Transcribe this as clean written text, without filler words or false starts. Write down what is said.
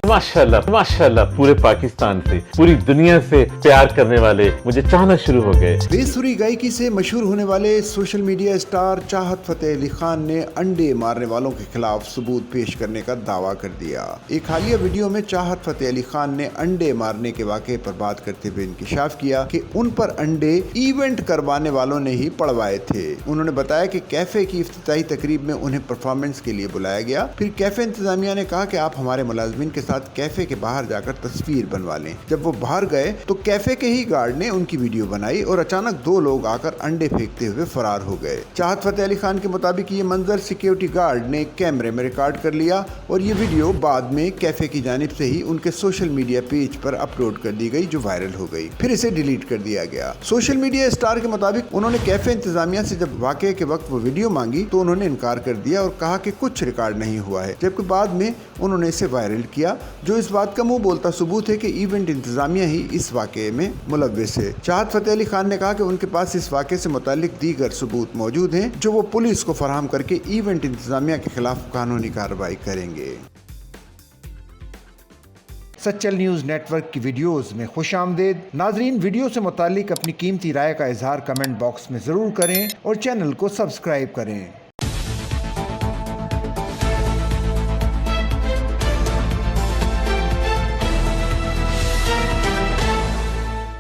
माशाल्लाह माशाल्लाह पूरे पाकिस्तान से, पूरी दुनिया से प्यार करने वाले मुझे चाहना शुरू हो गए। बेसुरी गायकी से मशहूर होने वाले सोशल मीडिया स्टार चाहत फतेह अली खान ने अंडे मारने वालों के खिलाफ सबूत पेश करने का दावा कर दिया। एक हालिया वीडियो में चाहत फतेह अली खान ने अंडे मारने के वाक़े पर बात करते हुए इंकशाफ किया कि उन पर अंडे इवेंट करवाने वालों ने ही पड़वाए थे। उन्होंने बताया कि कैफे की इफ्तिताही तकरीब में उन्हें परफॉर्मेंस के लिए बुलाया गया। फिर कैफे इंतजामिया ने कहा कि आप हमारे मुलाजमीन के साथ कैफे के बाहर जाकर तस्वीर बनवा लें। जब वो बाहर गए तो कैफे के ही गार्ड ने उनकी वीडियो बनाई और अचानक दो लोग आकर अंडे फेंकते हुए फरार हो गए। चाहत फतेह अली खान के मुताबिक ये मंजर सिक्योरिटी गार्ड ने कैमरे में रिकॉर्ड कर लिया और ये वीडियो बाद में कैफे की जानिब से ही उनके सोशल मीडिया पेज पर अपलोड कर दी गई, जो वायरल हो गई। फिर इसे डिलीट कर दिया गया। सोशल मीडिया स्टार के मुताबिक उन्होंने कैफे इंतजामिया से जब वाकये के वक्त वो वीडियो मांगी तो उन्होंने इनकार कर दिया और कहा कि कुछ रिकॉर्ड नहीं हुआ है, जबकि बाद में उन्होंने इसे वायरल किया, जो इस बात का मुंह बोलता सबूत है कि इवेंट इंतजामिया ही इस वाकये में मुलव्विस है। चाहत फतेह अली खान ने कहा कि उनके पास इस वाकये से मुतालिक दीगर सबूत मौजूद हैं, जो वो पुलिस को फराहम करके इवेंट इंतजामिया के खिलाफ कानूनी कार्रवाई करेंगे। सच्चल न्यूज़ नेटवर्क की वीडियोस में खुश आमदेद। नाजरीन, वीडियो से मुतालिक अपनी कीमती राय का इजहार कमेंट बॉक्स में ज़रूर करें और चैनल को सब्सक्राइब करें।